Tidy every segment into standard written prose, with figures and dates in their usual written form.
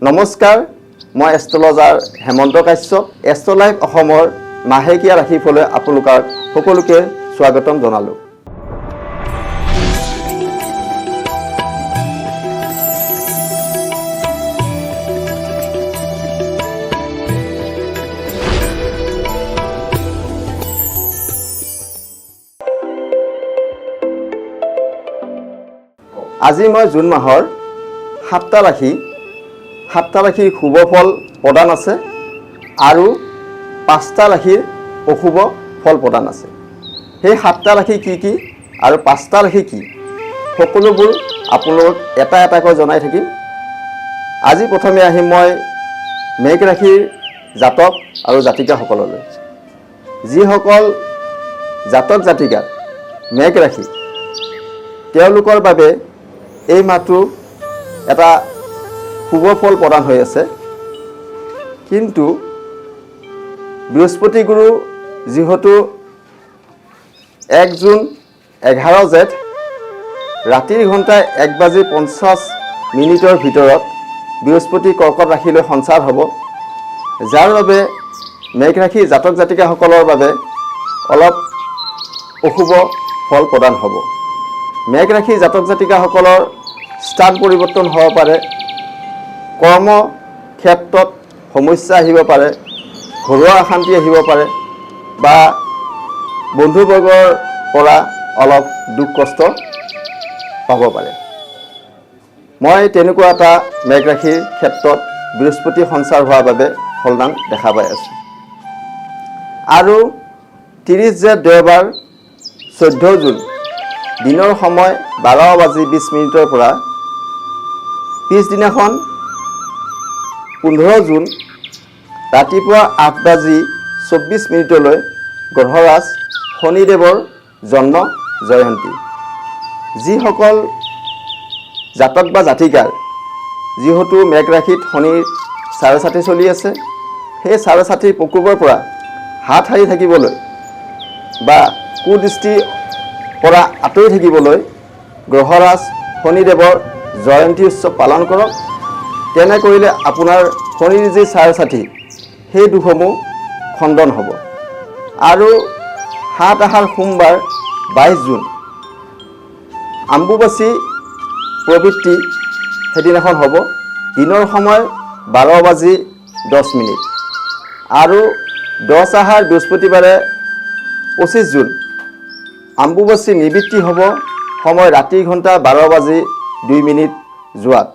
নমস্কাৰ, মই astrologer Hemanta Kashyap. Astro Live অসমৰ মাহেকীয়া ৰাশিফললৈ আপোনালোকক সকলোকে স্বাগতম জনালোঁ। আজি মই জুন মাহৰ 7টা ৰাশিৰ শুভ ফল প্ৰদান আছে আৰু 5টা ৰাশিৰ অশুভ ফল প্ৰদান আছে। সেই 7টা ৰাশি কি আৰু 5টা ৰাশি কি সকলোবোৰ আপোনালোকক এটা এটাকৈ জনাই থাকিম। আজি প্ৰথমে আহিম মই মেঘ ৰাশিৰ জাতক আৰু জাতিকাসকললৈ। যিসকল জাতক জাতিকা মেঘ ৰাশি, তেওঁলোকৰ বাবে এই মাহটো এটা শুভ ফল প্ৰদান হৈ আছে। কিন্তু বৃহস্পতি গুৰু যিহেতু 1 জুন 11 জেঠ ৰাতিৰ ঘণ্টা 1:50 ভিতৰত বৃহস্পতি কৰ্কট ৰাশিলৈ সঞ্চাৰ হ'ব, যাৰ বাবে মেঘ ৰাশি জাতক জাতিকাসকলৰ বাবে অলপ অশুভ ফল প্ৰদান হ'ব। মেঘ ৰাশি জাতক জাতিকাসকলৰ স্থান পৰিৱৰ্তন হ'ব পাৰে, কৰ্ম ক্ষেত্ৰত সমস্যা আহিব পাৰে, ঘৰুৱা অশান্তি আহিব পাৰে বা বন্ধুবৰ্গৰ পৰা অলপ দুখ কষ্ট পাব পাৰে। মই তেনেকুৱা এটা মেঘ ৰাশিৰ ক্ষেত্ৰত বৃহস্পতি সঞ্চাৰ হোৱাৰ বাবে ফলদান দেখা পাই আছোঁ। আৰু 30 জেঠ দেওবাৰ 14 জুন দিনৰ সময় 12:20 পৰা পিছদিনাখন 15 জুন ৰাতিপুৱা 8:24 গ্ৰহৰাজ শনিদেৱৰ জন্ম জয়ন্তী। যিসকল জাতক বা জাতিকাৰ যিহেতু মেঘ ৰাশিত শনিৰ 4.5 চলি আছে, সেই 4.5 প্ৰকোপৰ পৰা হাত সাৰি থাকিবলৈ বা কুদৃষ্টিৰ পৰা আঁতৰি থাকিবলৈ গ্ৰহৰাজ শনিদেৱৰ জয়ন্তী উৎসৱ পালন কৰক। তেনে কৰিলে আপোনাৰ শনিৰ যি 4.5 সেই দুখসমূহ খণ্ডন হ'ব। আৰু 7 আহাৰ সোমবাৰ 22 জুন আম্বুবাচী প্ৰবৃত্তি সেইদিনাখন হ'ব। দিনৰ সময় 12:10 আৰু 10 আহাৰ বৃহস্পতিবাৰে 25 জুন আম্বুবাচী নিবৃত্তি হ'ব। সময় ৰাতিৰ ঘণ্টা 12:02 যোৱাত।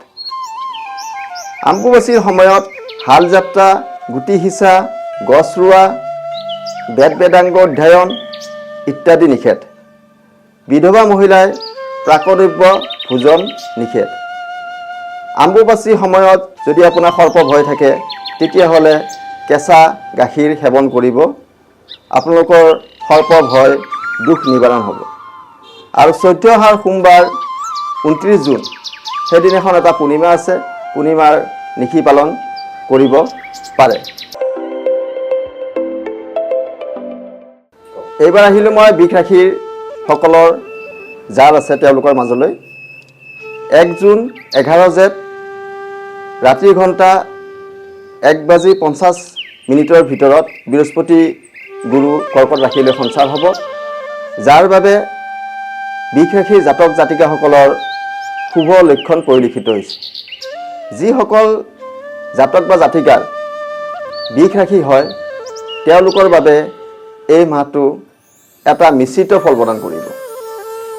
আম্বুবাচীৰ সময়ত হাল যাত্ৰা, গুটি সিঁচা, গছ ৰোৱা, বেদ বেদাংগ অধ্যয়ন ইত্যাদি নিষেধ। বিধৱা মহিলাই প্ৰাকদ্ৰব্য ভোজন নিষেধ। আম্বুবাচীৰ সময়ত যদি আপোনাৰ সৰ্প ভয় থাকে, তেতিয়াহ'লে কেঁচা গাখীৰ সেৱন কৰিব। আপোনালোকৰ সৰ্প ভয় দুখ নিবাৰণ হ'ব। আৰু 14 আহাৰ সোমবাৰ 29 জুন সেইদিনাখন এটা পূৰ্ণিমা আছে। পূৰ্ণিমাৰ নিশি পালন কৰিব পাৰে। এইবাৰ আহিলোঁ মই বৃষ ৰাশিৰ সকলৰ যাৰ আছে তেওঁলোকৰ মাজলৈ। 1 জুন 11 জেঠ ৰাতিৰ ঘণ্টা 1:50 ভিতৰত বৃহস্পতি গুৰু কৰ্কট ৰাশিলৈ সঞ্চাৰ হ'ব, যাৰ বাবে বৃষ ৰাশিৰ জাতক জাতিকাসকলৰ শুভ লক্ষণ পৰিলক্ষিত হৈছে। যিসকল জাতক বা জাতিকাৰ বৃষ ৰাশি হয়, তেওঁলোকৰ বাবে এই মাহটো এটা মিশ্ৰিত ফল প্ৰদান কৰিব।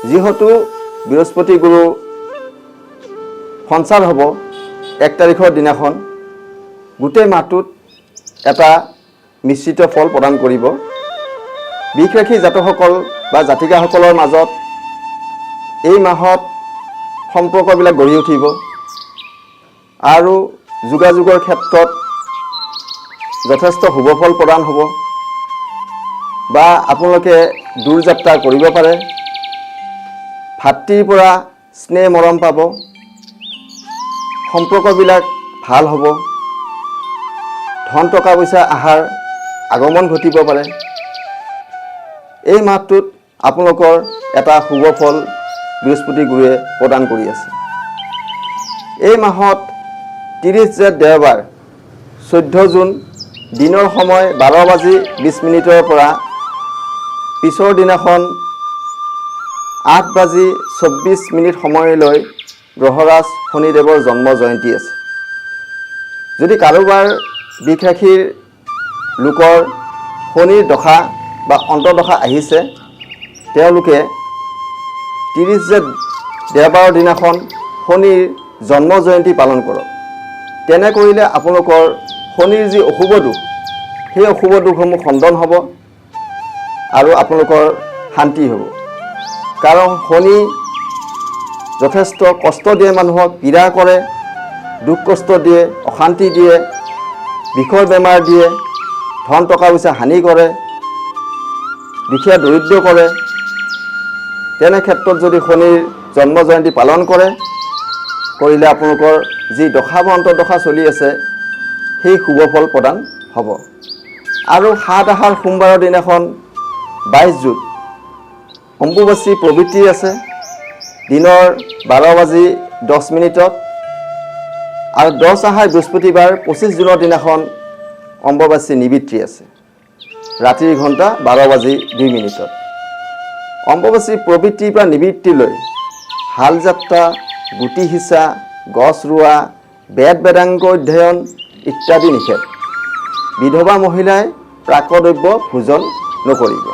যিহেতু বৃহস্পতি গুৰু সঞ্চাৰ হ'ব 1 তাৰিখৰ দিনাখন, গোটেই মাহটোত এটা মিশ্ৰিত ফল প্ৰদান কৰিব। বৃষ ৰাশি জাতকসকল বা জাতিকাসকলৰ মাজত এই মাহত সম্পৰ্কবিলাক গঢ়ি উঠিব আৰু যোগাযোগৰ ক্ষেত্ৰত যথেষ্ট শুভ ফল প্ৰদান হ'ব বা আপোনালোকে দূৰ যাত্ৰা কৰিব পাৰে। ভাতৃৰ পৰা স্নেহ মৰম পাব, সম্পৰ্কবিলাক ভাল হ'ব, ধন টকা পইচা আহাৰ আগমন ঘটিব পাৰে। এই মাহটোত আপোনালোকৰ এটা শুভ ফল বৃহস্পতি গুৰুৱে প্ৰদান কৰি আছে। এই মাহত 30 জেঠ দেওবাৰ 14 জুন দিনৰ সময় 12:20 পৰা পিছৰ দিনাখন 8:24 সময়লৈ গ্ৰহৰাজ শনিদেৱৰ জন্ম জয়ন্তী আছে। যদি কাৰোবাৰ বিষ ৰাশিৰ লোকৰ শনিৰ দশা বা অন্তৰ্দশা আহিছে, তেওঁলোকে 30 জেঠ দেওবাৰৰ দিনাখন শনিৰ জন্ম জয়ন্তী পালন কৰক। তেনে কৰিলে আপোনালোকৰ শনিৰ যি অশুভ দোষ, সেই অশুভ দোষসমূহ খণ্ডন হ'ব আৰু আপোনালোকৰ শান্তি হ'ব। কাৰণ শনি যথেষ্ট কষ্ট দিয়ে, মানুহক পীড়া কৰে, দুখ কষ্ট দিয়ে, অশান্তি দিয়ে, বিষৰ বেমাৰ দিয়ে, ধন টকা পইচা হানি কৰে, দুখীয়া দৰিদ্ৰ কৰে। তেনে ক্ষেত্ৰত যদি শনিৰ জন্ম জয়ন্তী পালন কৰিলে আপোনালোকৰ যি দশা বা অন্তৰ্দশা চলি আছে সেই শুভ ফল প্ৰদান হ'ব। আৰু 7 আহাৰ সোমবাৰৰ দিনাখন 22 জুন অম্বুবাচী প্ৰবৃত্তি আছে দিনৰ 12:10 আৰু 10 আহাৰ বৃহস্পতিবাৰ 25 জুনৰ দিনাখন অম্বুবাচী নিবৃত্তি আছে ৰাতিৰ ঘণ্টা 12:02। অম্বুবাচী প্ৰবৃত্তিৰ পৰা নিবৃত্তিলৈ হাল যাত্ৰা, গুটি সিঁচা, গছ ৰোৱা, বেদ বেদাংগ অধ্যয়ন ইত্যাদি নিষেধ। বিধৱা মহিলাই প্ৰাকদ্ৰব্য ভোজন নকৰিব।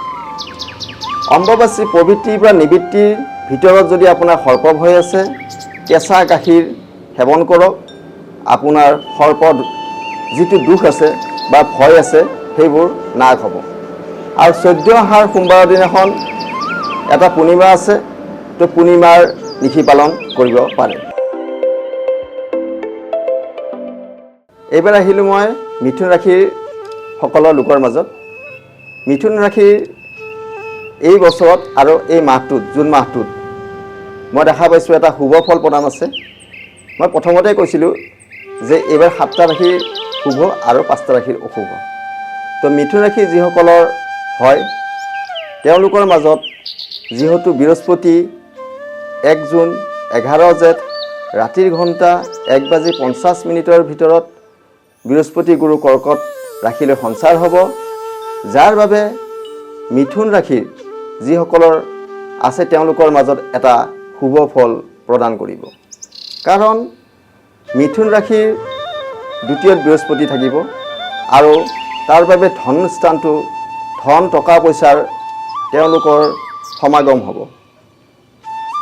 অম্বুবাচী প্ৰবৃত্তিৰ পৰা নিবৃত্তিৰ ভিতৰত যদি আপোনাৰ সৰ্প ভয় আছে, কেঁচা গাখীৰ সেৱন কৰক। আপোনাৰ সৰ্পৰ যিটো দুখ আছে বা ভয় আছে সেইবোৰ নাশ হ'ব। আৰু 14 আহাৰ সোমবাৰৰ দিনাখন এটা পূৰ্ণিমা আছে, তো পূৰ্ণিমাৰ নিশি পালন কৰিব পাৰে। এইবাৰ আহিলোঁ মই মিথুন ৰাশিৰ সকলো লোকৰ মাজত। মিথুন ৰাশিৰ এই বছৰত আৰু এই মাহটোত, জুন মাহটোত মই দেখা পাইছোঁ এটা শুভ ফল প্ৰদান আছে। মই প্ৰথমতে কৈছিলোঁ যে এইবাৰ 7টা ৰাশিৰ শুভ আৰু 5টা ৰাশিৰ অশুভ। তো মিথুন ৰাশি যিসকলৰ হয় তেওঁলোকৰ মাজত যিহেতু বৃহস্পতি 1 জুন 11 জেঠ ৰাতিৰ ঘণ্টা 1:50 ভিতৰত বৃহস্পতি গুৰু কৰ্কট ৰাশিলৈ সঞ্চাৰ হ'ব, যাৰ বাবে মিথুন ৰাশিৰ যিসকলৰ আছে তেওঁলোকৰ মাজত এটা শুভ ফল প্ৰদান কৰিব। কাৰণ মিথুন ৰাশিৰ দ্বিতীয়ত বৃহস্পতি থাকিব আৰু তাৰ বাবে ধন স্থানটো, ধন টকা পইচাৰ তেওঁলোকৰ সমাগম হ'ব।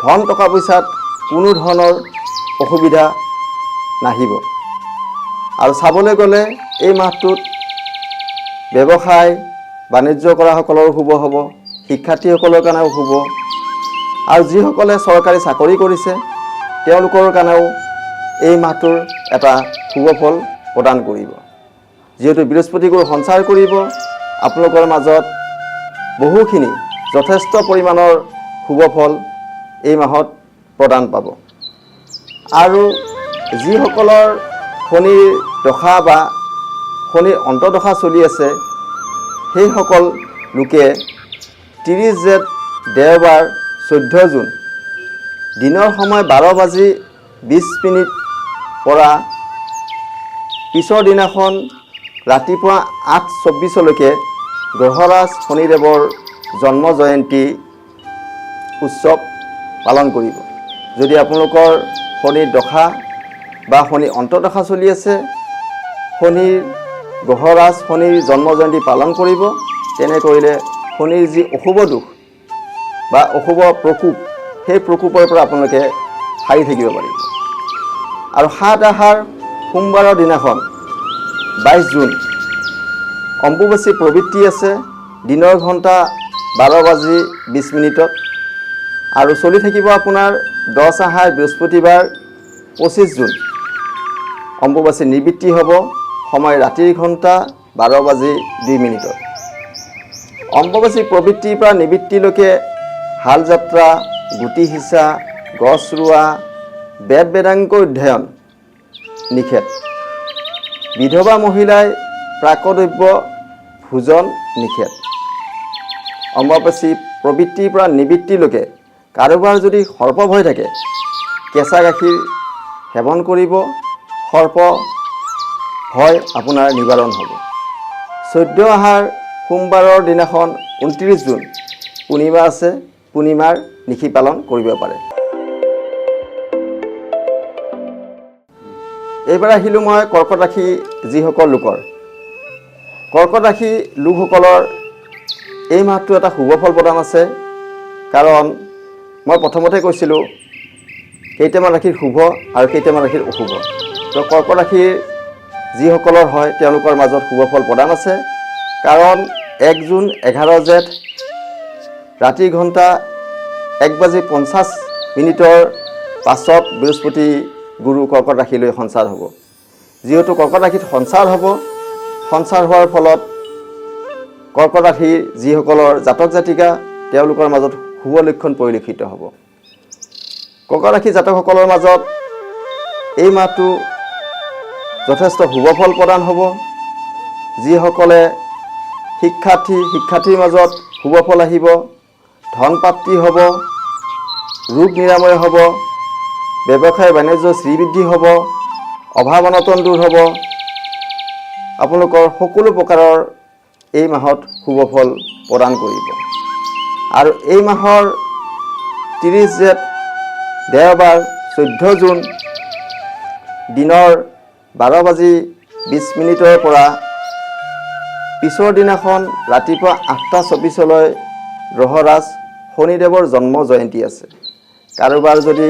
ধন টকা পইচাত কোনো ধৰণৰ অসুবিধা নাহিব। আৰু চাবলৈ গ'লে এই মাহটোত ব্যৱসায় বাণিজ্য কৰাসকলৰ শুভ হ'ব, শিক্ষাৰ্থীসকলৰ কাৰণেও শুভ, আৰু যিসকলে চৰকাৰী চাকৰি কৰিছে তেওঁলোকৰ কাৰণেও এই মাহটোৰ এটা শুভ ফল প্ৰদান কৰিব। যিহেতু বৃহস্পতি গুৰু সঞ্চাৰ কৰিব, আপোনালোকৰ মাজত বহুখিনি যথেষ্ট পৰিমাণৰ শুভ ফল এই মাহত প্ৰদান পাব। আৰু যিসকলৰ শনিৰ দশা বা শনিৰ অন্তৰ্দশা চলি আছে সেইসকল লোকে 30 জেঠ দেওবাৰ 14 জুন দিনৰ সময় 12:20 পৰা পিছৰ দিনাখন ৰাতিপুৱা 8:24লৈকে গ্ৰহৰাজ শনিদেৱৰ জন্ম জয়ন্তী উৎসৱ পালন কৰিব। যদি আপোনালোকৰ শনিৰ দশা বা শনিৰ অন্তৰ্দশা চলি আছে, শনিৰ গ্ৰহৰাজ শনিৰ জন্ম জয়ন্তী পালন কৰিব। তেনে কৰিলে শনিৰ যি অশুভ দোষ বা অশুভ প্ৰকোপ, সেই প্ৰকোপৰ পৰা আপোনালোকে সাৰি থাকিব পাৰিব। আৰু 7 আহাৰ সোমবাৰৰ দিনাখন 22 জুন অম্বুবাচী প্ৰবৃত্তি আছে দিনৰ ঘণ্টা 12:20 আৰু চলি থাকিব আপোনাৰ 10 আহাৰ বৃহস্পতিবাৰ 25 জুন অম্বুবাচী নিবৃত্তি হ'ব, সময় ৰাতিৰ ঘণ্টা 12:02। অম্বুবাচী প্ৰবৃত্তিৰ পৰা নিবৃত্তিলৈকে হাল যাত্ৰা, গুটি সিঁচা, গছ ৰোৱা, বেদ বেদাংগ অধ্যয়ন নিষেধ। বিধৱা মহিলাই প্ৰাকদ্ৰব্য ভোজন নিষেধ। অম্বুবাচী প্ৰবৃত্তিৰ পৰা নিবৃত্তিলৈকে কাৰোবাৰ যদি সৰ্প ভয় থাকে, কেঁচা গাখীৰ সেৱন কৰিব, সৰ্প ভয় আপোনাৰ নিবাৰণ হ'ব। 14 আহাৰ সোমবাৰৰ দিনাখন 29 জুন পূৰ্ণিমা আছে, পূৰ্ণিমাৰ নিশি পালন কৰিব পাৰে। এইবাৰ আহিলোঁ মই কৰ্কট ৰাশি যিসকল লোকৰ। কৰ্কট ৰাশি লোকসকলৰ এই মাহটো এটা শুভ ফল প্ৰদান আছে, কাৰণ মই প্ৰথমতে কৈছিলোঁ কেইটামান ৰাশিৰ শুভ আৰু কেইটামান ৰাশিৰ অশুভ। তো কৰ্কট ৰাশিৰ যিসকলৰ হয় তেওঁলোকৰ মাজত শুভ ফল প্ৰদান আছে, কাৰণ 1 জুন 11 জেঠ ৰাতি ঘণ্টা 1:50 পাছত বৃহস্পতি গুৰু কৰ্কট ৰাশিলৈ সঞ্চাৰ হ'ব। যিহেতু কৰ্কট ৰাশিত সঞ্চাৰ হ'ব, সঞ্চাৰ হোৱাৰ ফলত কৰ্কট ৰাশিৰ যিসকলৰ জাতক জাতিকা তেওঁলোকৰ মাজত শুভ লক্ষণ পৰিলক্ষিত হ'ব। কৰ্কট ৰাশি জাতকসকলৰ মাজত এই মাহটো যথেষ্ট শুভ ফল প্ৰদান হ'ব। যিসকলে শিক্ষাৰ্থীৰ মাজত শুভ ফল আহিব, ধন প্ৰাপ্তি হ'ব, ৰোগ নিৰাময় হ'ব, ব্যৱসায় বাণিজ্য শ্ৰীবৃদ্ধি হ'ব, অভাৱ অনটন দূৰ হ'ব। আপোনালোকৰ সকলো প্ৰকাৰৰ এই মাহত শুভ ফল প্ৰদান কৰিব। আৰু এই মাহৰ 30 জেঠ দেওবাৰ 14 জুন দিনৰ 12:20 পৰা পিছৰ দিনাখন ৰাতিপুৱা 8:24 গ্ৰহৰাজ শনিদেৱৰ জন্ম জয়ন্তী আছে। কাৰোবাৰ যদি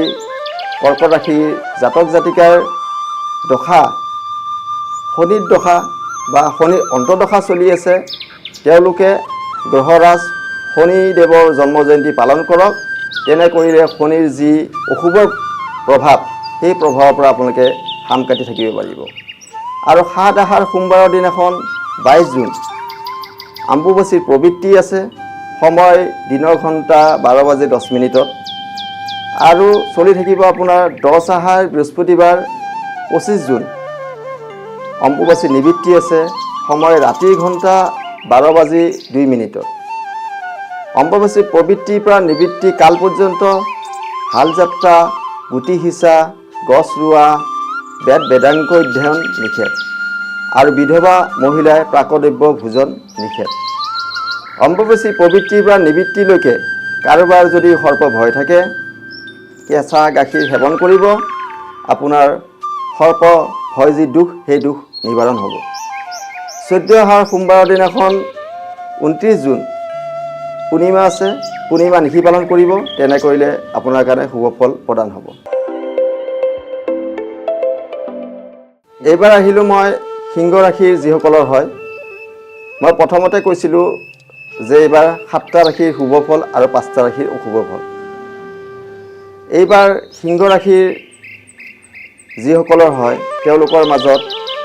কৰ্কট ৰাশিৰ জাতক জাতিকাৰ দশা, শনিৰ দশা বা শনিৰ অন্তৰ্দশা চলি আছে, তেওঁলোকে গ্ৰহৰাজ শনিদেৱৰ জন্ম জয়ন্তী পালন কৰক। তেনে কৰিলে শনিৰ যি অশুভ প্ৰভাৱ, সেই প্ৰভাৱৰ পৰা আপোনালোকে হাম কাটি থাকিব পাৰিব। আৰু 7 আহাৰ সোমবাৰৰ দিনাখন 22 জুন অম্বুবাচীৰ প্ৰবৃত্তি আছে। সময় দিনৰ ঘণ্টা 12:10 আৰু চলি থাকিব আপোনাৰ 10 আহাৰ বৃহস্পতিবাৰ 25 জুন অম্বুবাচীৰ নিবৃত্তি আছে। সময় ৰাতিৰ ঘণ্টা 12:02। অম্বুবাচীৰ প্ৰবৃত্তিৰ পৰা নিবৃত্তি কাল পৰ্যন্ত হাল যাত্ৰা, গুটি সিঁচা, গছ ৰোৱা, বেদ বেদাংগ অধ্যয়ন নিষেধ, আৰু বিধৱা মহিলাই প্ৰাকদ্ৰব্য ভোজন নিষেধ। অম্বুবাচী প্ৰবৃত্তিৰ পৰা নিবৃত্তিলৈকে কাৰোবাৰ যদি সৰ্প ভয় থাকে, কেঁচা গাখীৰ সেৱন কৰিব। আপোনাৰ সৰ্প ভয় যি দুখ, সেই দুখ নিবাৰণ হ'ব। 14 আহাৰ সোমবাৰৰ দিনাখন 29 জুন পূৰ্ণিমা আছে, পূৰ্ণিমা নিশি পালন কৰিব। তেনে কৰিলে আপোনাৰ কাৰণে শুভ ফল প্ৰদান হ'ব। এইবাৰ আহিলোঁ মই সিংহ ৰাশিৰ যিসকলৰ হয়। মই প্ৰথমতে কৈছিলোঁ যে এইবাৰ 7টা ৰাশিৰ শুভ ফল আৰু 5টা ৰাশিৰ অশুভ ফল। এইবাৰ সিংহ ৰাশিৰ যিসকলৰ হয় তেওঁলোকৰ মাজত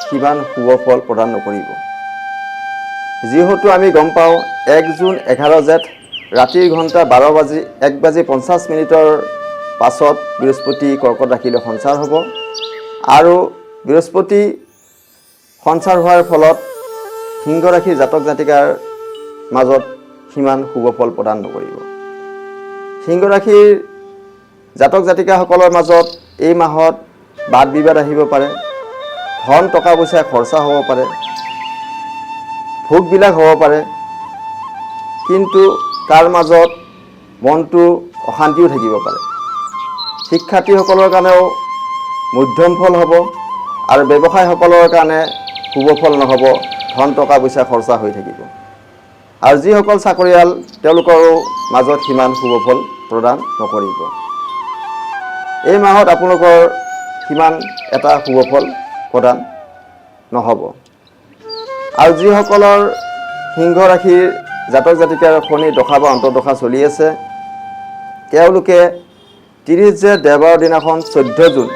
সিমান শুভ ফল প্ৰদান নকৰিব। যিহেতু আমি গম পাওঁ 1 জুন 11 জেঠ ৰাতিৰ ঘণ্টা 1:50 পাছত বৃহস্পতি কৰ্কট ৰাশিলৈ সঞ্চাৰ হ'ব। আৰু বৃহস্পতি সঞ্চাৰ হোৱাৰ ফলত সিংহ ৰাশিৰ জাতক জাতিকাৰ মাজত সিমান শুভ ফল প্ৰদান নকৰিব। সিংহ ৰাশিৰ জাতক জাতিকাসকলৰ মাজত এই মাহত বাদ বিবাদ আহিব পাৰে, ধন টকা পইচা খৰচা হ'ব পাৰে, ভোগবিলাক হ'ব পাৰে, কিন্তু তাৰ মাজত মনটো অশান্তিও থাকিব পাৰে। শিক্ষাৰ্থীসকলৰ কাৰণেও মধ্যম ফল হ'ব, আৰু ব্যৱসায়ীসকলৰ কাৰণে শুভ ফল নহ'ব, ধন টকা পইচা খৰচা হৈ থাকিব। আৰু যিসকল চাকৰিয়াল তেওঁলোকৰো মাজত সিমান শুভ ফল প্ৰদান নকৰিব। এই মাহত আপোনালোকৰ সিমান এটা শুভ ফল প্ৰদান নহ'ব। আৰু যিসকলৰ সিংহ ৰাশিৰ জাতক জাতিকাৰ শনি দশা বা অন্তৰ্দশা চলি আছে, তেওঁলোকে 30 জেঠ দেওবাৰৰ দিনাখন 14 জুন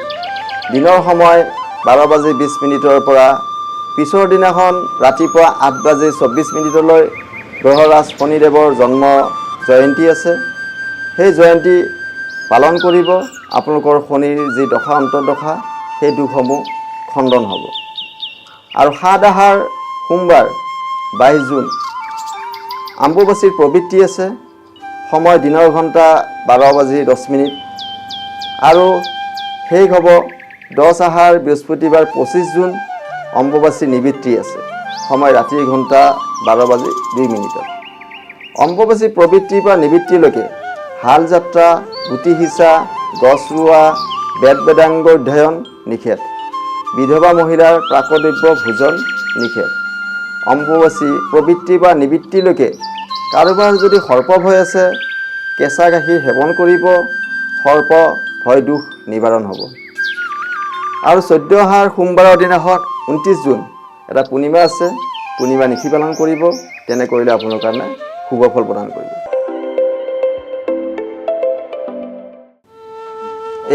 দিনৰ সময় 12:20 পৰা পিছৰ দিনাখন ৰাতিপুৱা 8:24 গ্ৰহৰাজ শনিদেৱৰ জন্ম জয়ন্তী আছে। সেই জয়ন্তী পালন কৰিব। আপোনালোকৰ শনিৰ যি দশা অন্তৰ্দশা, সেই দুখসমূহ খণ্ডন হ'ব। আৰু 7 আহাৰ সোমবাৰ 22 জুন অম্বুবাচীৰ প্ৰবৃত্তি আছে। সময় দিনৰ ঘণ্টা 12:10 আৰু শেষ হ'ব 10 আহাৰ বৃহস্পতিবাৰ 25 জুন অম্বুবাচী নিবৃত্তি আছে। সময় ৰাতিৰ ঘণ্টা 12:02। অম্বুবাচী প্ৰবৃত্তিৰ পৰা নিবৃত্তিলৈকে হাল যাত্ৰা, গুটি সিঁচা, গছ ৰোৱা, বেদ বেদাংগ অধ্যয়ন নিষেধ। বিধৱা মহিলাৰ প্ৰাকদ্ৰব্য ভোজন নিষেধ। অম্বুবাচী প্ৰবৃত্তিৰ পৰা নিবৃত্তিলৈকে কাৰোবাৰ যদি সৰ্প ভয় আছে, কেঁচা গাখীৰ সেৱন কৰিব, সৰ্প ভয় দুখ নিবাৰণ হ'ব। আৰু 14 আহাৰ সোমবাৰৰ দিনাখন 29 জুন এটা পূৰ্ণিমা আছে, পূৰ্ণিমা নিশি পালন কৰিব। তেনে কৰিলে আপোনাৰ কাৰণে শুভ ফল প্ৰদান কৰিব।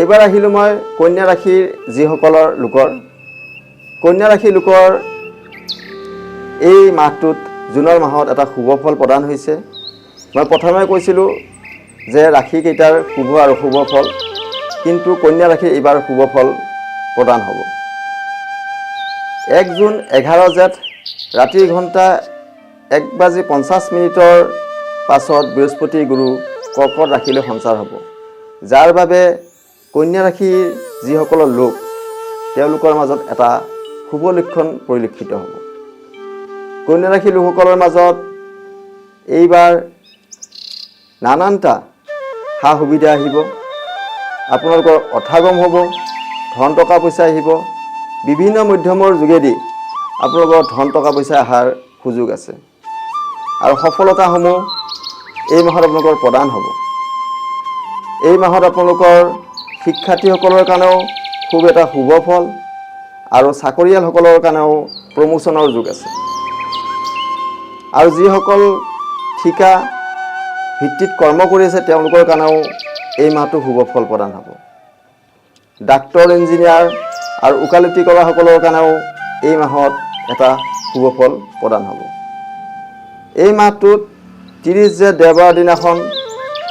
এইবাৰ আহিলোঁ মই কন্যা ৰাশিৰ যিসকলৰ লোকৰ। কন্যা ৰাশিৰ লোকৰ এই মাহটোত জুনৰ মাহত এটা শুভ ফল প্ৰদান হৈছে। মই প্ৰথমে কৈছিলোঁ যে ৰাশিকেইটাৰ শুভ আৰু অশুভ ফল, কিন্তু কন্যা ৰাশিৰ এইবাৰ শুভ ফল প্ৰদান হ'ব। 1 জুন 11 জেঠ ৰাতিৰ ঘণ্টা 1:50 পাছত বৃহস্পতি গুৰু কৰ্কট ৰাশিলৈ সঞ্চাৰ হ'ব, যাৰ বাবে কন্যা ৰাশিৰ যিসকলৰ লোক তেওঁলোকৰ মাজত এটা শুভ লক্ষণ পৰিলক্ষিত হ'ব। কন্যা ৰাশিৰ লোকসকলৰ মাজত এইবাৰ নানানটা সা সুবিধা আহিব। আপোনালোকৰ অৰ্থাগম হ'ব, ধন টকা পইচা আহিব। বিভিন্ন মাধ্যমৰ যোগেদি আপোনালোকৰ ধন টকা পইচা অহাৰ সুযোগ আছে। আৰু সফলতাসমূহ এই মাহত আপোনালোকৰ প্ৰদান হ'ব। এই মাহত আপোনালোকৰ শিক্ষাৰ্থীসকলৰ কাৰণেও খুব এটা শুভ ফল, আৰু চাকৰিয়ালসকলৰ কাৰণেও প্ৰমোচনৰ যোগ আছে। আৰু যিসকল ঠিকা ভিত্তিত কৰ্ম কৰি আছে তেওঁলোকৰ কাৰণেও এই মাহটো শুভ ফল প্ৰদান হ'ব। ডাক্তৰ, ইঞ্জিনিয়াৰ আৰু ওকালতি কৰাসকলৰ কাৰণেও এই মাহত এটা শুভ ফল প্ৰদান হ'ব। এই মাহটোত 30 জেঠ দেওবাৰ দিনাখন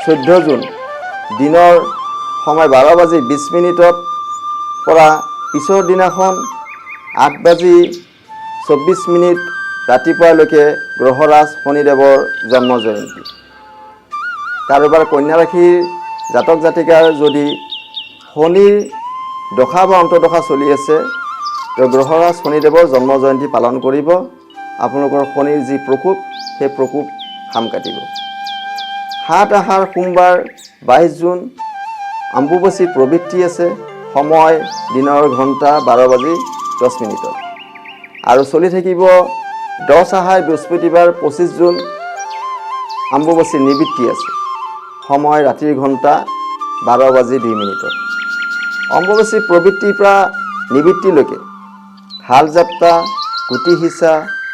14 জুন দিনৰ সময় 12:20 পৰা পিছৰ দিনাখন 8:24 ৰাতিপুৱালৈকে গ্ৰহৰাজ শনিদেৱৰ জন্ম জয়ন্তী। কাৰোবাৰ কন্যা ৰাশিৰ জাতক জাতিকাৰ যদি শনিৰ দশা বা অন্তৰ্দশা চলি আছে, তেওঁ গ্ৰহৰাজ শনিদেৱৰ জন্ম জয়ন্তী পালন কৰিব। আপোনালোকৰ শনিৰ যি প্ৰকোপ, সেই প্ৰকোপ খাম কাটিব। 7 আহাৰ সোমবাৰ 22 জুন অম্বুবাচী প্ৰবৃত্তি আছে। সময় দিনৰ ঘণ্টা 12:10। আৰু চলি থাকিব 10 আহাৰ বৃহস্পতিবাৰ 25 জুন অম্বুবাচী নিবৃত্তি আছে। সময় ৰাতিৰ ঘণ্টা 12:02। অম্বুবাচী প্ৰবৃত্তিৰ পৰা নিবৃত্তিলৈকে হাল যাত্ৰা, গুটি সিঁচা,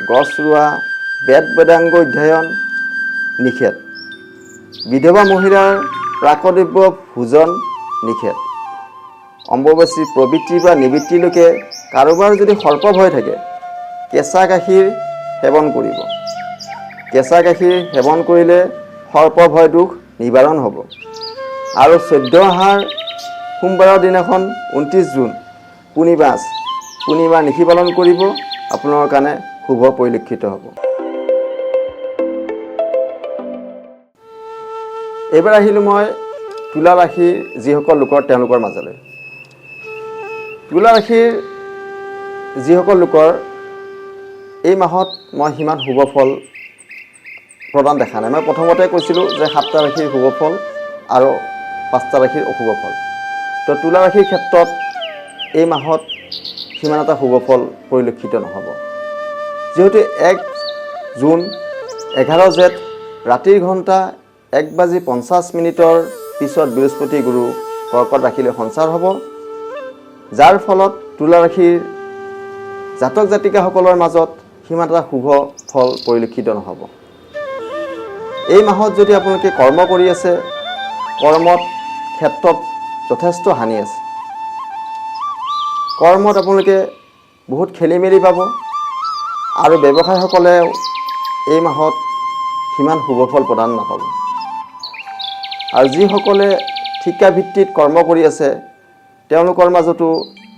গছ ৰোৱা, বেদ বেদাংগ অধ্যয়ন নিষেধ। বিধৱা মহিলাৰ প্ৰাকদ্ৰব্য ভোজন নিষেধ। অম্বুবাচী প্ৰবৃত্তিৰ পৰা নিবৃত্তিলৈকে কাৰোবাৰ যদি সৰ্প ভয় থাকে, কেঁচা গাখীৰ সেৱন কৰিব। কেঁচা গাখীৰ সেৱন কৰিলে সৰ্প ভয় দুখ নিবাৰণ হ'ব। আৰু 14 আহাৰ সোমবাৰৰ দিনাখন 29 জুন পূৰ্ণিমা নিশি পালন কৰিব। আপোনাৰ কাৰণে শুভ পৰিলক্ষিত হ'ব। এইবাৰ আহিলোঁ মই তুলা ৰাশিৰ যিসকল লোকৰ তেওঁলোকৰ মাজলৈ। তুলা ৰাশিৰ যিসকল লোকৰ এই মাহত মই সিমান শুভ ফল প্ৰদান দেখা নাই। মই প্ৰথমতে কৈছিলোঁ যে 7টা ৰাশিৰ শুভ ফল আৰু 5টা ৰাশিৰ অশুভ ফল। তো তুলা ৰাশিৰ ক্ষেত্ৰত এই মাহত সিমান এটা শুভ ফল পৰিলক্ষিত নহ'ব। যিহেতু 1 জুন 11 জেঠ ৰাতিৰ ঘণ্টা 1:50 পিছত বৃহস্পতি গুৰু কৰ্কট ৰাশিলৈ সঞ্চাৰ হ'ব, যাৰ ফলত তুলা ৰাশিৰ জাতক জাতিকাসকলৰ মাজত সিমান এটা শুভ ফল পৰিলক্ষিত নহ'ব। এই মাহত যদি আপোনালোকে কৰ্ম কৰি আছে, কৰ্মত ক্ষেত্ৰত যথেষ্ট হানি আছে। কৰ্মত আপোনালোকে বহুত খেলি মেলি পাব। আৰু ব্যৱসায়ীসকলেও এই মাহত সিমান শুভ ফল প্ৰদান নাপাব। আৰু যিসকলে ঠিকা ভিত্তিত কৰ্ম কৰি আছে তেওঁলোকৰ মাজতো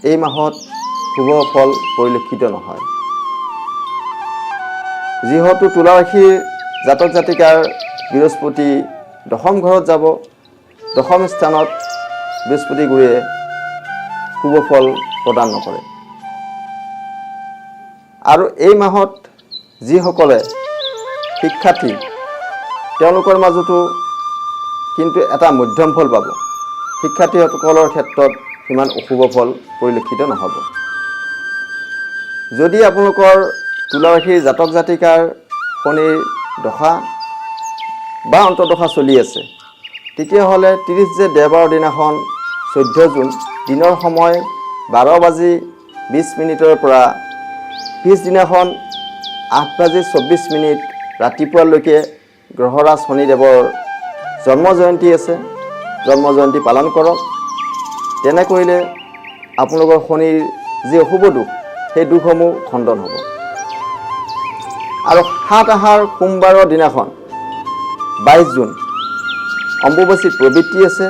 এই মাহত শুভ ফল পৰিলক্ষিত নহয়। যিহেতু তুলা ৰাশিৰ জাতক জাতিকাৰ বৃহস্পতি দশম ঘৰত যাব, দশম স্থানত বৃহস্পতি গুৰুৱে শুভ ফল প্ৰদান নকৰে। আৰু এই মাহত যিসকলে শিক্ষাৰ্থী তেওঁলোকৰ মাজতো কিন্তু এটা মধ্যম ফল পাব। শিক্ষাৰ্থীসকলৰ ক্ষেত্ৰত সিমান অশুভ ফল পৰিলক্ষিত নহ'ব। যদি আপোনালোকৰ তুলা ৰাশিৰ জাতক জাতিকাৰ শনিৰ দশা বা অন্তৰ্দশা চলি আছে, তেতিয়াহ'লে 30 জেঠ দেওবাৰৰ দিনাখন 14 জুন দিনৰ সময় 12:20 পৰা পিছদিনাখন 8:24 ৰাতিপুৱালৈকে গ্ৰহৰাজ শনিদেৱৰ জন্ম জয়ন্তী আছে। জন্ম জয়ন্তী পালন কৰক। তেনে কৰিলে আপোনালোকৰ শনিৰ যি অশুভ দুখ সেই দুখসমূহ খণ্ডন হ'ব। আৰু 7 আহাৰ সোমবাৰৰ দিনাখন 22 জুন অম্বুবাচীৰ প্ৰবৃত্তি আছে।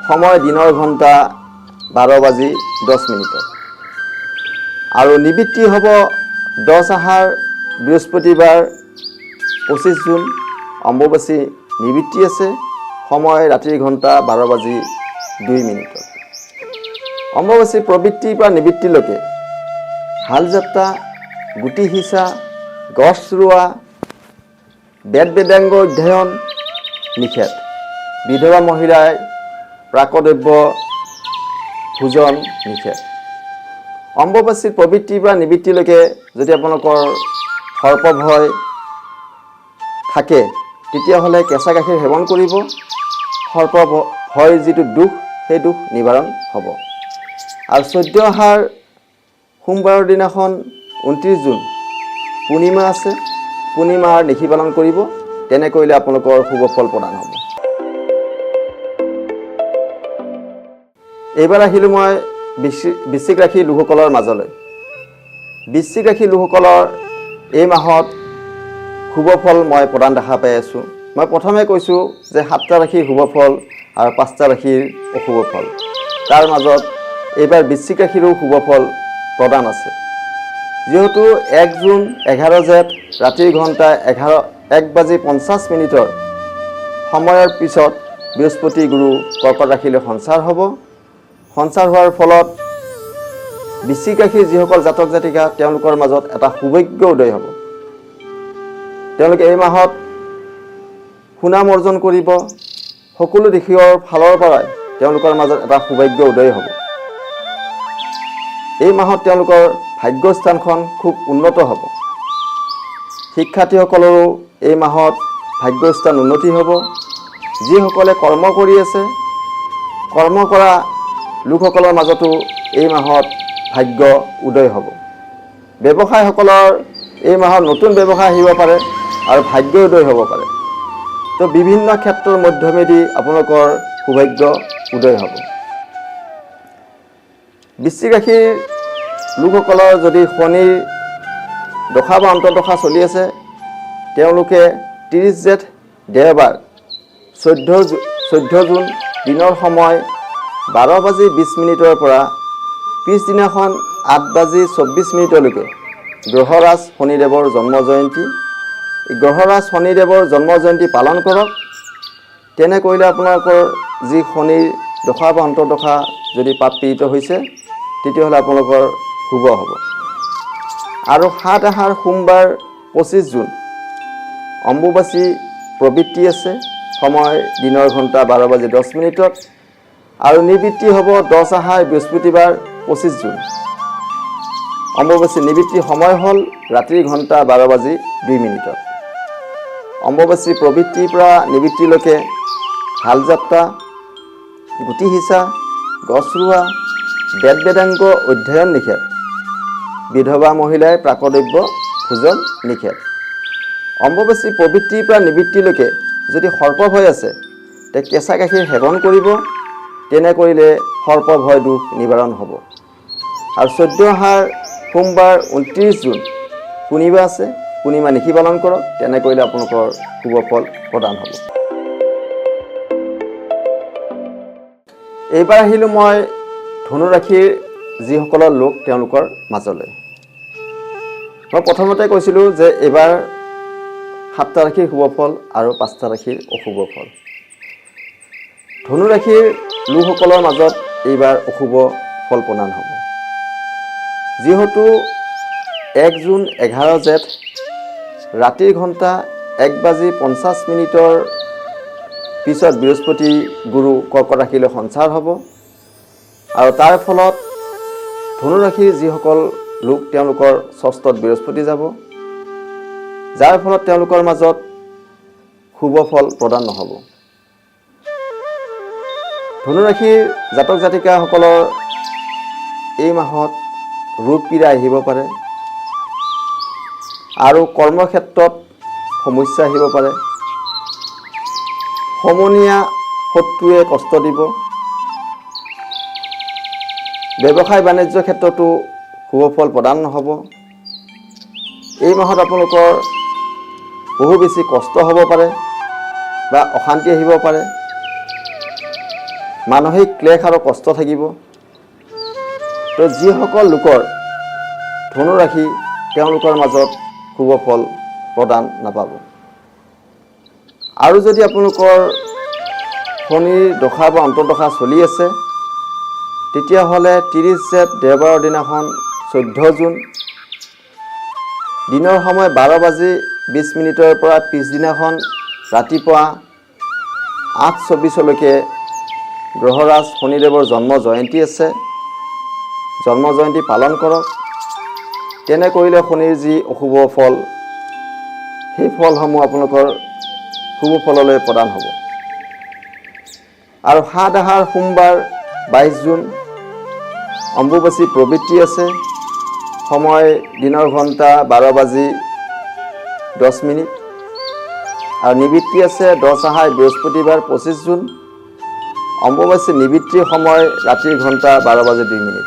সময় দিনৰ ঘণ্টা 12:10 আৰু নিবৃত্তি হ'ব 10 আহাৰ বৃহস্পতিবাৰ 25 জুন অম্বুবাচী নিবৃত্তি আছে। সময় ৰাতিৰ ঘণ্টা 12:02। অম্বুবাচীৰ প্ৰবৃত্তিৰ পৰা নিবৃত্তিলৈকে হাল যাত্ৰা, গুটি সিঁচা, গছ ৰোৱা, বেদ বেদাংগ অধ্যয়ন নিষেধ। বিধৱা মহিলাই প্ৰাকদ্ৰব্য ভোজন নিষেধ। অম্বুবাচীৰ প্ৰবৃত্তিৰ পৰা নিবৃত্তিলৈকে যদি আপোনালোকৰ সৰ্প ভয় থাকে, তেতিয়াহ'লে কেঁচা গাখীৰ সেৱন কৰিব। সৰ্প ভয়ৰ যিটো দুখ সেই দুখ নিবাৰণ হ'ব। আৰু 14 আহাৰ সোমবাৰৰ দিনাখন 29 জুন পূৰ্ণিমা আছে। পূৰ্ণিমাৰ নিশি পালন কৰিব। তেনে কৰিলে আপোনালোকৰ শুভ ফল প্ৰদান হ'ব। এইবাৰ আহিলোঁ মই বৃশ্চিক ৰাশিৰ লোকসকলৰ মাজলৈ। বৃশ্চিক ৰাশিৰ লোকসকলৰ এই মাহত শুভ ফল মই প্ৰদান দেখা পাই আছোঁ। মই প্ৰথমে কৈছোঁ যে 7টা ৰাশিৰ শুভ ফল আৰু 5টা ৰাশিৰ অশুভ ফল। তাৰ মাজত এইবাৰ বৃশ্চিক ৰাশিৰো শুভ ফল প্ৰদান আছে। যিহেতু 1 জুন 11 জেঠ ৰাতিৰ ঘণ্টা 1:50 সময়ৰ পিছত বৃহস্পতি গুৰু কৰ্কট ৰাশিলৈ সঞ্চাৰ হ'ব। সঞ্চাৰ হোৱাৰ ফলত বৃশ্চিক ৰাশিৰ যিসকল জাতক জাতিকা তেওঁলোকৰ মাজত এটা সৌভাগ্য উদয় হ'ব। তেওঁলোকে এই মাহত সুনাম অৰ্জন কৰিব। সকলো দিশৰ ফালৰ পৰাই তেওঁলোকৰ মাজত এটা সৌভাগ্য উদয় হ'ব। এই মাহত তেওঁলোকৰ ভাগ্যস্থানখন খুব উন্নত হ'ব। শিক্ষাৰ্থীসকলৰো এই মাহত ভাগ্যস্থান উন্নতি হ'ব। যিসকলে কৰ্ম কৰি আছে, কৰ্ম কৰা লোকসকলৰ মাজতো এই মাহত ভাগ্য উদয় হ'ব। ব্যৱসায়সকলৰ এই মাহত নতুন ব্যৱসায় আহিব পাৰে আৰু ভাগ্য উদয় হ'ব পাৰে। তো বিভিন্ন ক্ষেত্ৰৰ মধ্যমেদি আপোনালোকৰ সৌভাগ্য উদয় হ'ব। বৃশ্চিক ৰাশিৰ লোকসকলৰ যদি শনিৰ দশা বা অন্তৰ্দশা চলি আছে, তেওঁলোকে 30 জেঠ দেওবাৰ 14 জুন দিনৰ সময় 12:20 পৰা পিছদিনাখন 8:24 গ্ৰহৰাজ শনিদেৱৰ জন্ম জয়ন্তী। গ্ৰহৰাজ শনিদেৱৰ জন্ম জয়ন্তী পালন কৰক। তেনে কৰিলে আপোনালোকৰ যি শনিৰ দশা বা অন্তৰ্দশা যদি পাপ পীড়িত হৈছে, তেতিয়াহ'লে আপোনালোকৰ শুভ হ'ব। আৰু 7 আহাৰ সোমবাৰ 25 জুন অম্বুবাচী প্ৰবৃত্তি আছে। সময় দিনৰ ঘণ্টা 12:10 আৰু নিবৃত্তি হ'ব 10 আহাৰ বৃহস্পতিবাৰ 25 জুন। অম্বুবাচী নিবৃত্তি সময় হ'ল ৰাতিৰ ঘণ্টা 12:02। অম্বুবাচী প্ৰবৃত্তিৰ পৰা নিবৃত্তিলৈকে হাল যাত্ৰা, গুটি সিঁচা, গছ ৰোৱা, বেদ বেদাংগ অধ্যয়ন নিষেধ। বিধৱা মহিলাই প্ৰাকদ্ৰব্য ভোজন নিষেধ। অম্বুবাচী প্ৰবৃত্তিৰ পৰা নিবৃত্তিলৈকে যদি সৰ্প ভয় আছে, তে কেঁচা গাখীৰ সেৱন কৰিব। তেনে কৰিলে সৰ্প ভয় দুখ নিবাৰণ হ'ব। আৰু 14 আহাৰ সোমবাৰ 29 জুন পূৰ্ণিমা আছে। পূৰ্ণিমা নিশি পালন কৰক। তেনে কৰিলে আপোনালোকৰ শুভ ফল প্ৰদান হ'ব। এইবাৰ আহিলোঁ মই ধনু ৰাশিৰ যিসকলৰ লোক তেওঁলোকৰ মাজলৈ। মই প্ৰথমতে কৈছিলোঁ যে এইবাৰ 7টা ৰাশিৰ শুভ ফল আৰু 5টা ৰাশিৰ অশুভ ফল। ধনু ৰাশিৰ লোকসকলৰ মাজত এইবাৰ অশুভ ফল প্ৰদান হ'ব। যিহেতু 1 জুন 11 জেঠ ৰাতিৰ ঘণ্টা 1:50 পিছত বৃহস্পতি গুৰু কৰ্কট ৰাশিলৈ সঞ্চাৰ হ'ব আৰু তাৰ ফলত ধনু ৰাশিৰ যিসকল লোক তেওঁলোকৰ ষষ্ঠত বৃহস্পতি যাব, যাৰ ফলত তেওঁলোকৰ মাজত শুভ ফল প্ৰদান নহ'ব। ধনু ৰাশিৰ জাতক জাতিকাসকলৰ এই মাহত ৰোগ পীড়া আহিব পাৰে আৰু কৰ্মক্ষেত্ৰত সমস্যা আহিব পাৰে। সমনীয়া শত্ৰুৱে কষ্ট দিব। ব্যৱসায় বাণিজ্য ক্ষেত্ৰতো শুভ ফল প্ৰদান নহ'ব। এই মাহত আপোনালোকৰ বহু বেছি কষ্ট হ'ব পাৰে বা অশান্তি আহিব পাৰে। মানসিক ক্লেশ আৰু কষ্ট থাকিব। তো যিসকল লোকৰ ধনু ৰাশি তেওঁলোকৰ মাজত শুভ ফল প্ৰদান নাপাব। আৰু যদি আপোনালোকৰ শনিৰ দশা বা অন্তৰ্দশা চলি আছে, তেতিয়াহ'লে 30 জেঠ দেওবাৰৰ দিনাখন 14 জুন দিনৰ সময় 12:20 পৰা পিছদিনাখন ৰাতিপুৱা 8:24 গ্ৰহৰাজ শনিদেৱৰ জন্ম জয়ন্তী আছে। জন্ম জয়ন্তী পালন কৰক। তেনে কৰিলে শনিৰ যি অশুভ ফল, সেই ফলসমূহ আপোনালোকৰ শুভ ফললৈ প্ৰদান হ'ব। আৰু 7 আহাৰ সোমবাৰ 22 জুন অম্বুবাচী প্ৰবৃত্তি আছে। সময় দিনৰ ঘণ্টা 12:10 আৰু নিবৃত্তি আছে 10 আহাৰ বৃহস্পতিবাৰ 25 জুন। অম্বুবাচী নিবৃত্তিৰ সময় ৰাতিৰ ঘণ্টা 12:02।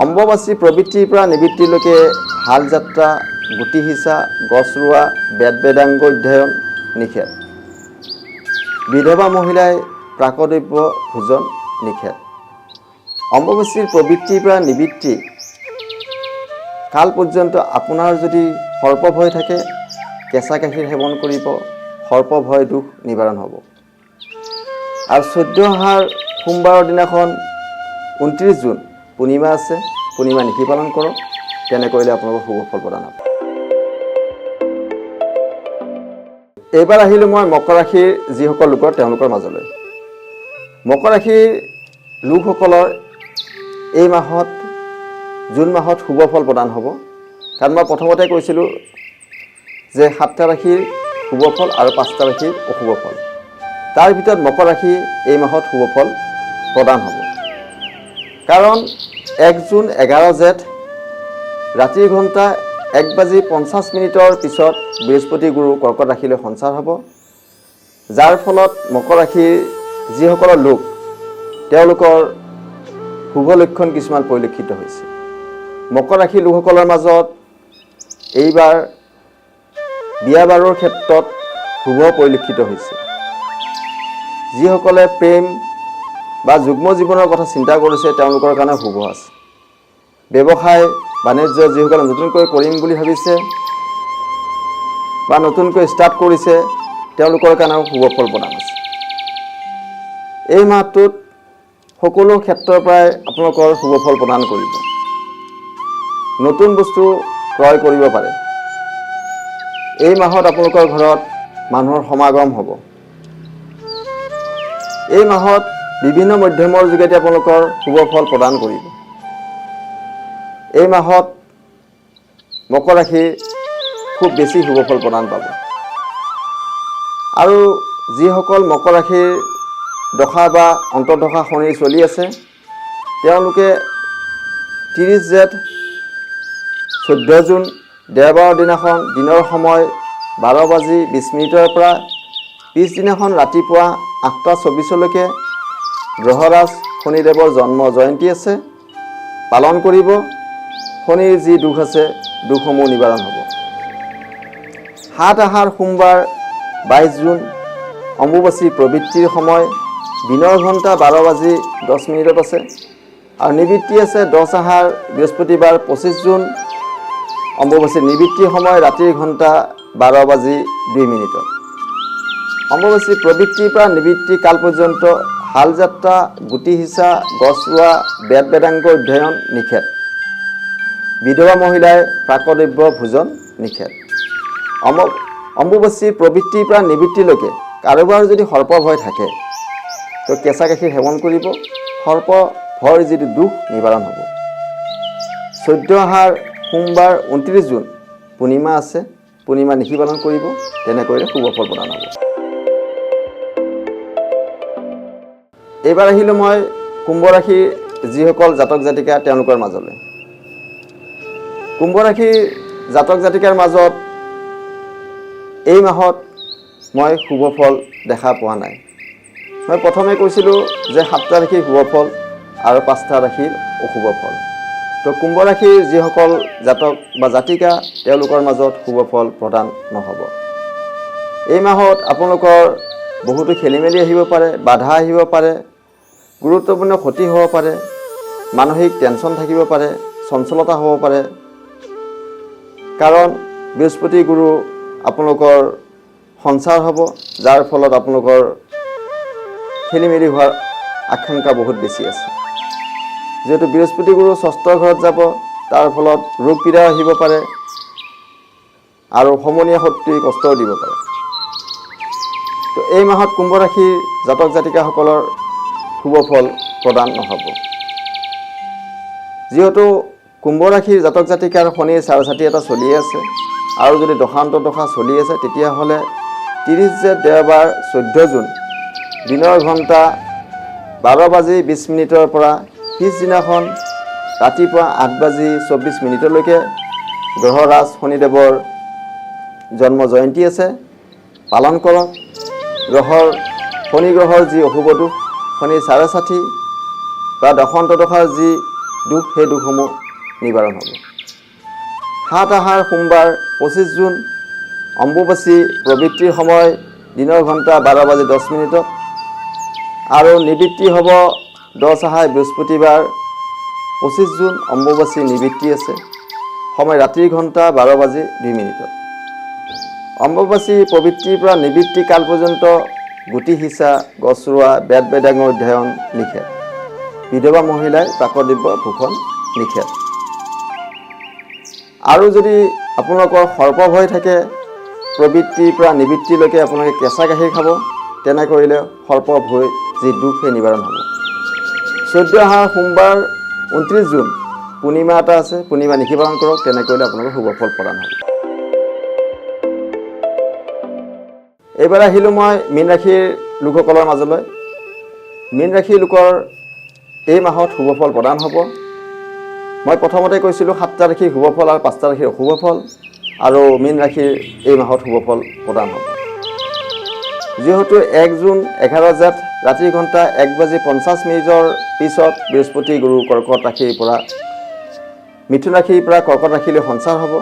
অম্বুবাচী প্ৰবৃত্তিৰ পৰা নিবৃত্তিলৈকে হাল যাত্ৰা, গুটি সিঁচা, গছ ৰোৱা, বেদ বেদাংগ অধ্যয়ন নিষেধ। বিধৱা মহিলাই প্ৰাকদ্ৰব্য ভোজন নিষেধ। অম্বুবাচীৰ প্ৰবৃত্তিৰ পৰা নিবৃত্তি কাল পৰ্যন্ত আপোনাৰ যদি সৰ্পভয় থাকে, কেঁচা গাখীৰ সেৱন কৰিব। সৰ্পভয় দুখ নিবাৰণ হ'ব। আৰু 14 আহাৰ সোমবাৰৰ দিনাখন 29 জুন পূৰ্ণিমা আছে। পূৰ্ণিমা নীতি পালন কৰক। তেনে কৰিলে আপোনালোকৰ শুভ ফল প্ৰদান হ'ব। এইবাৰ আহিলোঁ মই মকৰ ৰাশিৰ যিসকল লোকৰ তেওঁলোকৰ মাজলৈ। মকৰ ৰাশিৰ লোকসকলৰ এই মাহত জুন মাহত শুভ ফল প্ৰদান হ'ব। কাৰণ মই প্ৰথমতে কৈছিলোঁ যে 7টা ৰাশিৰ শুভ ফল আৰু 5টা ৰাশিৰ অশুভ ফল। তাৰ ভিতৰত মকৰ ৰাশি এই মাহত শুভ ফল প্ৰদান হ'ব। কাৰণ 1 জুন 11 জেঠ ৰাতিৰ ঘণ্টা 1:50 পিছত বৃহস্পতি গুৰু কৰ্কট ৰাশিলৈ সঞ্চাৰ হ'ব, যাৰ ফলত মকৰ ৰাশিৰ যিসকলৰ লোক তেওঁলোকৰ শুভ লক্ষণ কিছুমান পৰিলক্ষিত হৈছে। মকৰ ৰাশিৰ লোকসকলৰ মাজত এইবাৰ বিয়া বাৰুৰ ক্ষেত্ৰত শুভ পৰিলক্ষিত হৈছে। যিসকলে প্ৰেম বা যুগ্ম জীৱনৰ কথা চিন্তা কৰিছে তেওঁলোকৰ কাৰণে শুভ আছে। ব্যৱসায় বাণিজ্য যিসকলে নতুনকৈ কৰিম বুলি ভাবিছে বা নতুনকৈ ষ্টাৰ্ট কৰিছে তেওঁলোকৰ কাৰণেও শুভ ফল প্ৰদান আছে। এই মাহটোত সকলো ক্ষেত্ৰৰ পৰাই আপোনালোকৰ শুভ ফল প্ৰদান কৰিব। নতুন বস্তু ক্ৰয় কৰিব পাৰে। এই মাহত আপোনালোকৰ ঘৰত মানুহৰ সমাগম হ'ব। এই মাহত বিভিন্ন মাধ্যমৰ যোগেদি আপোনালোকৰ শুভ ফল প্ৰদান কৰিব। এই মাহত মকৰ ৰাশি খুব বেছি শুভ ফল প্ৰদান পাব। আৰু যিসকল মকৰ ৰাশিৰ দশা বা অন্তৰ্দশা শনি চলি আছে তেওঁলোকে 30 জেঠ 14 জুন দেওবাৰৰ দিনাখন দিনৰ সময় 12:20 পৰা পিছদিনাখন ৰাতিপুৱা 8:24 গ্ৰহৰাজ শনিদেৱৰ জন্ম জয়ন্তী আছে। পালন কৰিব। শনিৰ যি দুখ আছে দুখসমূহ নিবাৰণ হ'ব। 7 আহাৰ সোমবাৰ 22 জুন অম্বুবাচী প্ৰবৃত্তিৰ সময় দিনৰ ঘণ্টা 12:10 আছে আৰু নিবৃত্তি আছে 10 আহাৰ বৃহস্পতিবাৰ 25 জুন। অম্বুবাচী নিবৃত্তিৰ সময় ৰাতিৰ ঘণ্টা 12:02। অম্বুবাচী প্ৰবৃত্তিৰ পৰা নিবৃত্তি কাল পৰ্যন্ত হাল যাত্ৰা, গুটি সিঁচা, গছ ৰোৱা, বেদ বেদাংগ অধ্যয়ন নিষেধ। বিধৱা মহিলাই প্ৰাকদ্ৰব্য ভোজন নিষেধ। অম্বুবাচী প্ৰবৃত্তিৰ পৰা নিবৃত্তিলৈকে কাৰোবাৰ যদি সৰ্প ভয় থাকে তো কেঁচা গাখীৰ সেৱন কৰিব, সৰ্প ভয়ৰ যিটো দুখ নিবাৰণ হ'ব। 14 আহাৰ সোমবাৰ 29 জুন পূৰ্ণিমা আছে, পূৰ্ণিমা নিশি পালন কৰিব, তেনে কৰিলে শুভ ফল প্ৰদান হ'ব। এইবাৰ আহিলোঁ মই কুম্ভ ৰাশিৰ যিসকল জাতক জাতিকা তেওঁলোকৰ মাজলৈ। কুম্ভ ৰাশিৰ জাতক জাতিকাৰ মাজত এই মাহত মই শুভ ফল দেখা পোৱা নাই। মই প্ৰথমে কৈছিলোঁ যে 7টা ৰাশিৰ শুভ ফল আৰু 5টা ৰাশিৰ অশুভ ফল। তো কুম্ভ ৰাশিৰ যিসকল জাতক বা জাতিকা তেওঁলোকৰ মাজত শুভ ফল প্ৰদান নহ'ব। এই মাহত আপোনালোকৰ বহুতো খেলি মেলি আহিব পাৰে, বাধা আহিব পাৰে, গুৰুত্বপূৰ্ণ ক্ষতি হ'ব পাৰে, মানসিক টেনশ্যন থাকিব পাৰে, চঞ্চলতা হ'ব পাৰে। কাৰণ বৃহস্পতি গুৰু আপোনালোকৰ সঞ্চাৰ হ'ব, যাৰ ফলত আপোনালোকৰ খেলি মেলি হোৱাৰ আশংকা বহুত বেছি আছে। যিহেতু বৃহস্পতি গুৰু ষষ্ঠ ঘৰত যাব, তাৰ ফলত ৰোগ পীড়া আহিব পাৰে আৰু সমনীয়া শত্ৰুই কষ্টও দিব পাৰে। তো এই মাহত কুম্ভ ৰাশিৰ জাতক জাতিকাসকলৰ শুভ ফল প্ৰদান নহ'ব। যিহেতু কুম্ভ ৰাশিৰ জাতক জাতিকাৰ শনিৰ চাৰচাতি এটা চলি আছে আৰু যদি দশা চলি আছে, তেতিয়াহ'লে 30 জেঠ দেওবাৰ 14 জুন দিনৰ ঘণ্টা 12:20 পৰা পিছদিনাখন ৰাতিপুৱা 8:24 গ্ৰহৰাজ শনিদেৱৰ জন্ম জয়ন্তী আছে, পালন কৰক। শনি গ্ৰহৰ যি অশুভ দুখ, শনিৰ চাৰচাতি বা দশাৰ যি দুখ, সেই দুখসমূহ নিবাৰণ হ'ব। 7 আহাৰ সোমবাৰ 25 জুন অম্বুবাচী প্ৰবৃত্তিৰ সময় দিনৰ ঘণ্টা 12:10 আৰু নিবৃত্তি হ'ব 10 আহাৰ বৃহস্পতিবাৰ 25 জুন অম্বুবাচী নিবৃত্তি আছে, সময় ৰাতিৰ ঘণ্টা 12:02। অম্বুবাচী প্ৰবৃত্তিৰ পৰা নিবৃত্তি কাল পৰ্যন্ত গুটি সিঁচা, গছ ৰোৱা, বেদ বেদাংগ অধ্যয়ন নিষেধ। বিধৱা মহিলাই প্ৰাকদ্ৰব্য ভোজন নিষেধ। আৰু যদি আপোনালোকৰ সৰ্প ভয় থাকে, প্ৰবৃত্তিৰ পৰা নিবৃত্তিলৈকে আপোনালোকে কেঁচা গাখীৰ খাব, তেনে কৰিলে সৰ্প ভয় যি দুখ সেই নিবাৰণ হ'ব। 14 আহাৰ সোমবাৰ 29 জুন পূৰ্ণিমা এটা আছে, পূৰ্ণিমা নিশি পালন কৰক, তেনে কৰিলে আপোনালোকৰ শুভ ফল প্ৰদান হ'ব। এইবাৰ আহিলোঁ মই মীন ৰাশিৰ লোকসকলৰ মাজলৈ। মীন ৰাশিৰ লোকৰ এই মাহত শুভ ফল প্ৰদান হ'ব। মই প্ৰথমতে কৈছিলোঁ 7টা ৰাশিৰ শুভ ফল আৰু 5টা ৰাশিৰ অশুভ ফল, আৰু মীন ৰাশিৰ এই মাহত শুভ ফল প্ৰদান হ'ব। যিহেতু 1 জুন 11 জেঠ ৰাতিৰ ঘণ্টা 1:50 পিছত বৃহস্পতি গুৰু কৰ্কট ৰাশিৰ পৰা মিথুন ৰাশিৰ পৰা কৰ্কট ৰাশিলৈ সঞ্চাৰ হ'ব,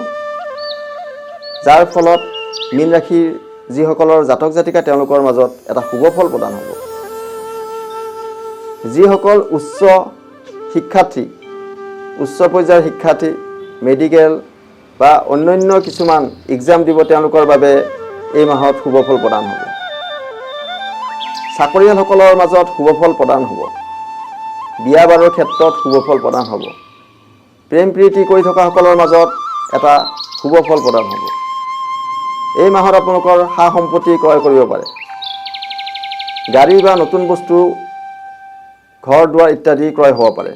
যাৰ ফলত মীন ৰাশিৰ যিসকলৰ জাতক জাতিকা তেওঁলোকৰ মাজত এটা শুভ ফল প্ৰদান হ'ব। যিসকল উচ্চ শিক্ষাৰ্থী, উচ্চ পৰ্যায়ৰ শিক্ষাৰ্থী, মেডিকেল বা অন্যান্য কিছুমান এক্সাম দিব, তেওঁলোকৰ বাবে এই মাহত শুভ ফল প্ৰদান হ'ব। চাকৰিয়ালসকলৰ মাজত শুভ ফল প্ৰদান হ'ব। বিয়া বাৰুৰ ক্ষেত্ৰত শুভ ফল প্ৰদান হ'ব। প্ৰেম প্ৰীতি কৰি থকাসকলৰ মাজত এটা শুভ ফল প্ৰদান হ'ব। এই মাহত আপোনালোকৰ সা সম্পত্তি ক্ৰয় কৰিব পাৰে। গাড়ী বা নতুন বস্তু, ঘৰ দুৱাৰ ইত্যাদি ক্ৰয় হ'ব পাৰে।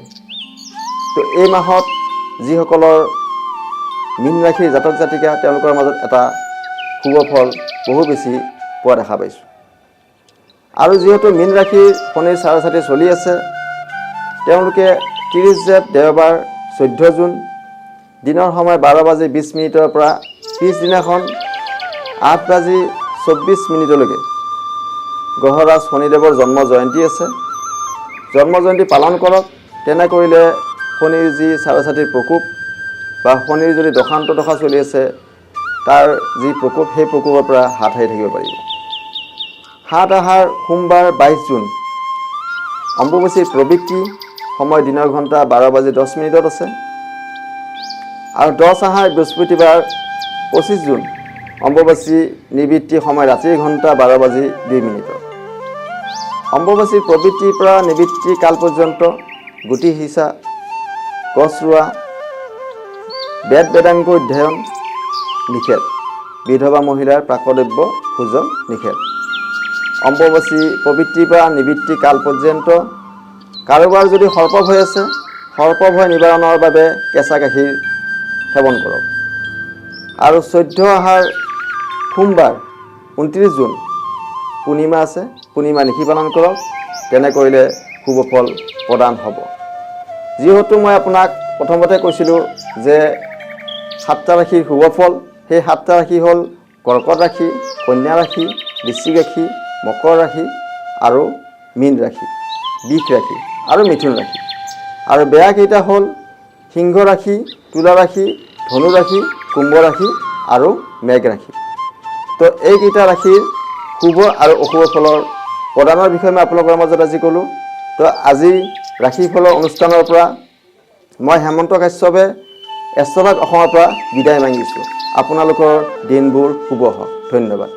তো এই মাহত যিসকলৰ মীন ৰাশিৰ জাতক জাতিকা তেওঁলোকৰ মাজত এটা শুভ ফল বহু বেছি পোৱা দেখা পাইছোঁ। আৰু যিহেতু মীন ৰাশিৰ শনিৰ চাৰচাতি চলি আছে, তেওঁলোকে 30 জেঠ দেওবাৰ 14 জুন দিনৰ সময় 12:20 পৰা পিছদিনাখন 8:24 গ্ৰহৰাজ শনিদেৱৰ জন্ম জয়ন্তী আছে, জন্ম জয়ন্তী পালন কৰক। তেনে কৰিলে শনিৰ যি চাৰচাতিৰ প্ৰকোপ বা শনিৰ যদি দশা চলি আছে, তাৰ যি প্ৰকোপ, সেই প্ৰকোপৰ পৰা হাত সাৰি থাকিব পাৰিব। 7 আহাৰ সোমবাৰ 22 জুন অম্বুবাচীৰ প্ৰবৃত্তি, সময় দিনৰ ঘণ্টা 12:10 আছে, আৰু 10 আহাৰ বৃহস্পতিবাৰ 25 জুন অম্বুবাচী নিবৃত্তি, সময় ৰাতিৰ ঘণ্টা 12:02। অম্বুবাচীৰ প্ৰবৃত্তিৰ পৰা নিবৃত্তি কাল পৰ্যন্ত গুটি সিঁচা, গছ ৰোৱা, বেদ বেদাংগ অধ্যয়ন নিষেধ। বিধৱা মহিলাৰ প্ৰাকদ্ৰব্য ভোজন নিষেধ। অম্বুবাচী প্ৰবৃত্তিৰ পৰা নিবৃত্তি কাল পৰ্যন্ত কাৰোবাৰ যদি সৰ্পভয় আছে, সৰ্পভয় নিবাৰণৰ বাবে কেঁচা গাখীৰ সেৱন কৰক। আৰু 14 আহাৰ সোমবাৰ 29 জুন পূৰ্ণিমা আছে, পূৰ্ণিমা নিশি পালন কৰক। তেনে কৰিলে শুভ ফল প্ৰদান হ'ব। যিহেতু মই আপোনাক প্ৰথমতে কৈছিলোঁ যে 7টা ৰাশিৰ শুভ ফল, সেই 7টা ৰাশি হ'ল কৰ্কট ৰাশি, কন্যা ৰাশি, বৃশ্চিক ৰাশি, মকৰ ৰাশি আৰু মীন ৰাশি, বৃষ ৰাশি আৰু মিথুন ৰাশি। আৰু বেয়াকেইটা হ'ল সিংহ ৰাশি, তুলা ৰাশি, ধনু ৰাশি, কুম্ভ ৰাশি আৰু মেঘ ৰাশি। তো এইকেইটা ৰাশিৰ শুভ আৰু অশুভ ফলৰ প্ৰদানৰ বিষয়ে মই আপোনালোকৰ মাজত আজি ক'লোঁ। তো আজি ৰাশিফলৰ অনুষ্ঠানৰ পৰা মই হেমন্ত কাশ্যপে এষ্ট্ৰলগ অসমৰ পৰা বিদায় মাগিছোঁ। আপোনালোকৰ দিনবোৰ শুভ হওক। ধন্যবাদ।